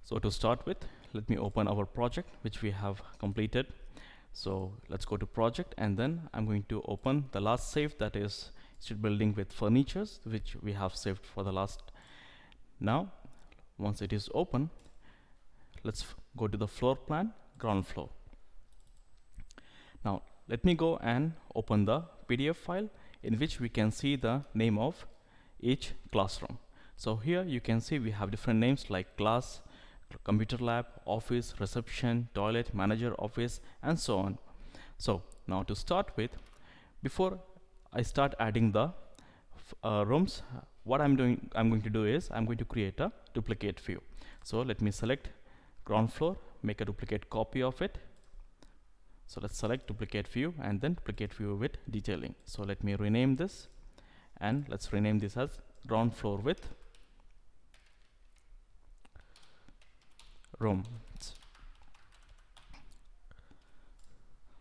So to start with, let me open our project which we have completed. So let's go to project, and then I'm going to open the last save, that is street building with furnitures, which we have saved for the last. Now once it is open, let's go to the floor plan, ground floor. Now let me go and open the PDF file in which we can see the name of each classroom. So here you can see we have different names like class, computer lab, office, reception, toilet, manager office, and so on. So now to start with, before I start adding the rooms, what I'm going to do is I'm going to create a duplicate view. So let me select ground floor, make a duplicate copy of it. So let's select duplicate view and then duplicate view with detailing. So let me rename this, and let's rename this as ground floor with rooms.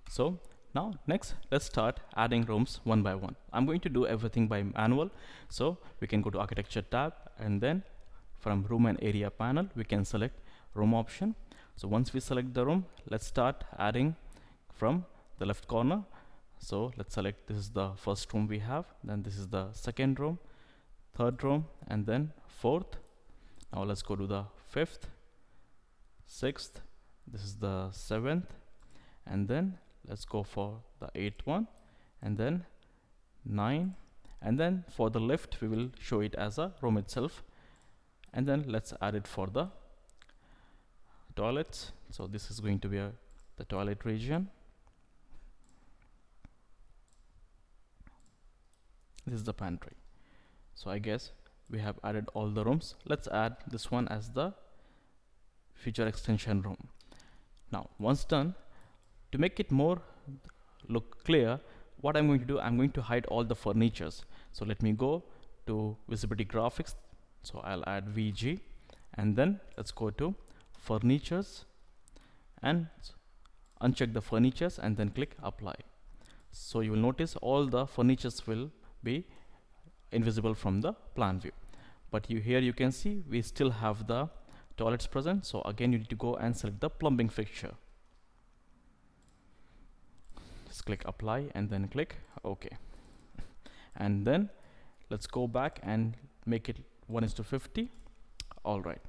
So now next, let's start adding rooms one by one. I'm going to do everything by manual, so we can go to architecture tab, and then from room and area panel we can select room option. So once we select the room, let's start adding from the left corner. So let's select, this is the first room we have, then this is the second room, third room, and then fourth. Now let's go to the fifth, sixth, this is the seventh, and then let's go for the eighth one, and then 9, and then for the lift we will show it as a room itself, and then let's add it for the toilets. So this is going to be the toilet region. This is the pantry. So I guess we have added all the rooms. Let's add this one as the feature extension room. Now once done, to make it more look clear, what I'm going to do, I'm going to hide all the furnitures. So let me go to visibility graphics. So I'll add VG, and then let's go to furnitures and uncheck the furnitures and then click apply. So you will notice all the furnitures will be invisible from the plan view, but here you can see we still have the toilets present. So again you need to go and select the plumbing fixture. Just click apply and then click OK, and then let's go back and make it 1:50. Alright,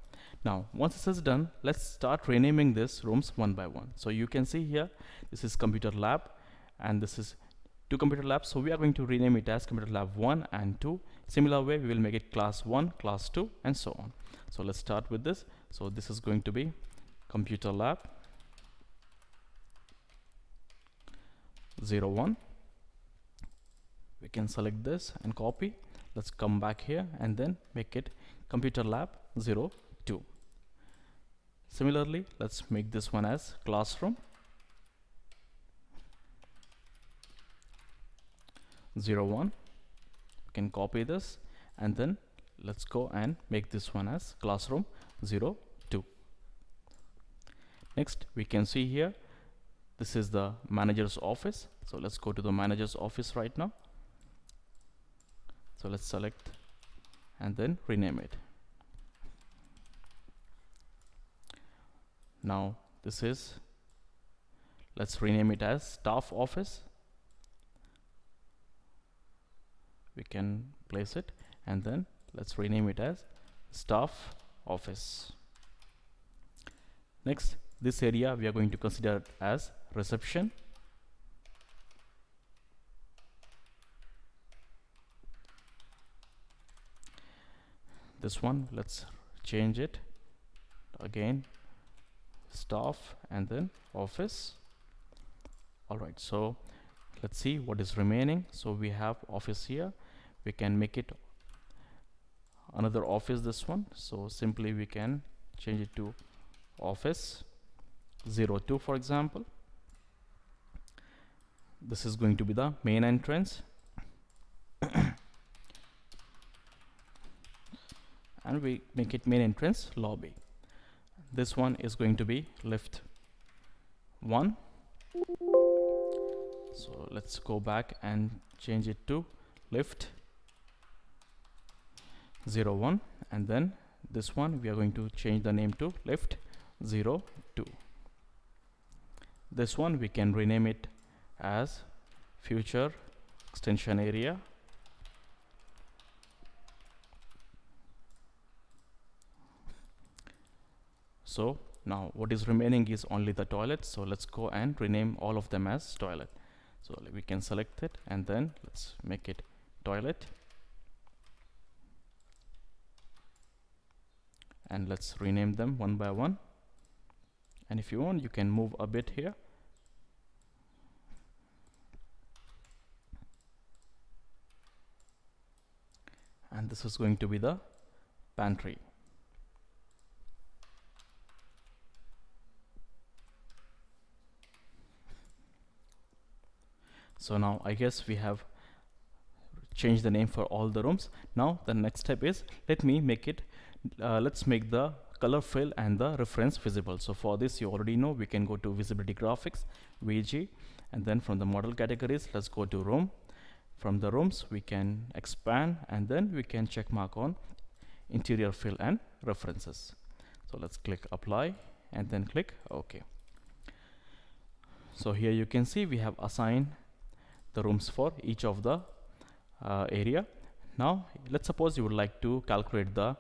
now once this is done, let's start renaming these rooms one by one. So you can see here, this is computer lab, and this is 2 computer labs, so we are going to rename it as computer lab 1 and 2. Similar way we will make it class 1, class 2, and so on. So let's start with this. So this is going to be computer lab 01. We can select this and copy. Let's come back here and then make it computer lab 02. Similarly, let's make this one as classroom 01. We can copy this, and then let's go and make this one as classroom 02. Next we can see here, this is the manager's office. So let's go to the manager's office right now. So let's select and then rename it. Now this is, let's rename it as staff office. We can place it, and then let's rename it as staff office. Next, this area we are going to consider as reception. This one, let's change it again, staff and then office. Alright, so let's see what is remaining. So we have office here. We can make it another office, this one. So simply we can change it to office 02, for example. This is going to be the main entrance. And we make it main entrance lobby. This one is going to be lift 1. So let's go back and change it to lift 01, and then this one we are going to change the name to lift 02. This one we can rename it as future extension area. So now what is remaining is only the toilet, so let's go and rename all of them as toilet. So we can select it and then let's make it toilet, and let's rename them one by one. And if you want, you can move a bit here. And this is going to be the pantry. So now I guess we have changed the name for all the rooms. Now the next step is, let me make it let's make the color fill and the reference visible. So for this, you already know, we can go to visibility graphics, VG, and then from the model categories, let's go to room. From the rooms we can expand, and then we can check mark on interior fill and references. So let's click apply and then click OK. So here you can see we have assigned the rooms for each of the area. Now let's suppose you would like to calculate the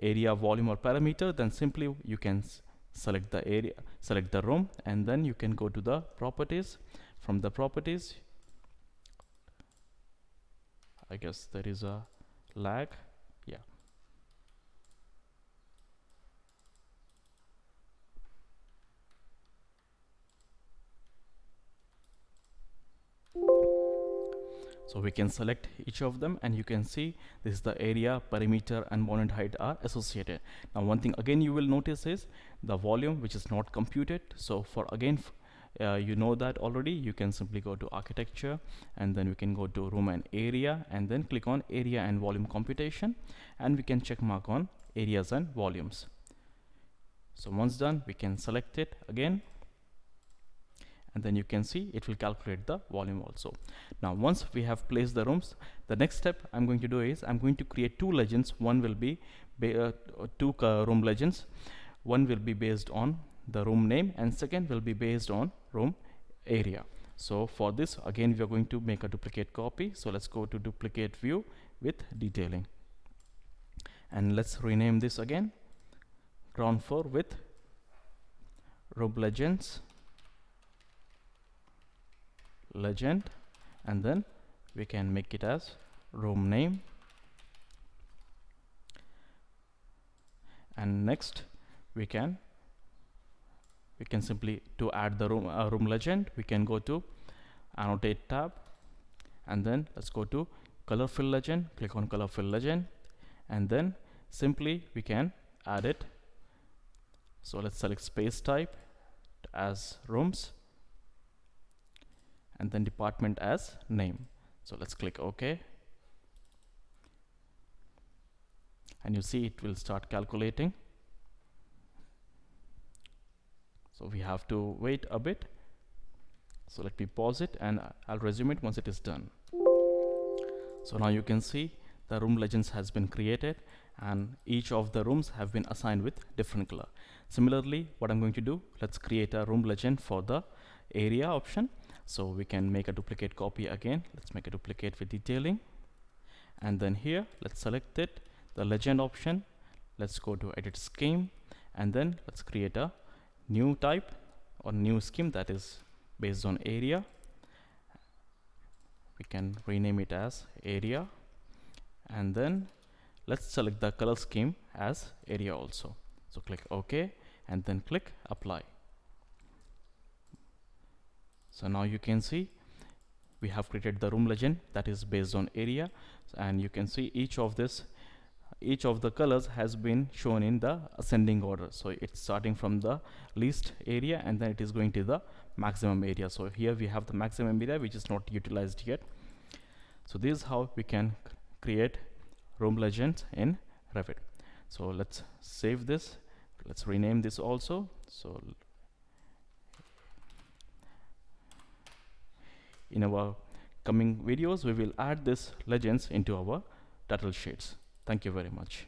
area volume or parameter, then simply you can select the area, select the room, and then you can go to the properties. From the properties, I guess there is a lag. Yeah. So we can select each of them, and you can see this is the area, perimeter, and monument height are associated. Now one thing again you will notice is the volume, which is not computed. So for again you know that already, you can simply go to architecture, and then we can go to room and area, and then click on area and volume computation, and we can check mark on areas and volumes. So once done, we can select it again, and then you can see it will calculate the volume also. Now once we have placed the rooms, the next step I'm going to do is I'm going to create two legends. One will be two room legends. One will be based on the room name, and second will be based on room area. So for this, again, we are going to make a duplicate copy. So let's go to duplicate view with detailing, and let's rename this again, ground floor with room legends legend, and then we can make it as room name. And next we can simply, to add the room legend, we can go to annotate tab, and then let's go to color fill legend, click on color fill legend, and then simply we can add it. So let's select space type as rooms, and then department as name. So let's click OK, and you see it will start calculating. So we have to wait a bit. So let me pause it, and I'll resume it once it is done. So now you can see the room legends has been created, and each of the rooms have been assigned with different color. Similarly, what I'm going to do, let's create a room legend for the area option. So we can make a duplicate copy again. Let's make a duplicate with detailing, and then here let's select it, the legend option. Let's go to edit scheme, and then let's create a new type or new scheme that is based on area. We can rename it as area, and then let's select the color scheme as area also. So click OK, and then click apply. So now you can see we have created the room legend that is based on area, and you can see each of the colors has been shown in the ascending order. So it's starting from the least area, and then it is going to the maximum area. So here we have the maximum area which is not utilized yet. So this is how we can create room legends in Revit. So let's save this. Let's rename this also. So in our coming videos, we will add this legends into our title sheets. Thank you very much.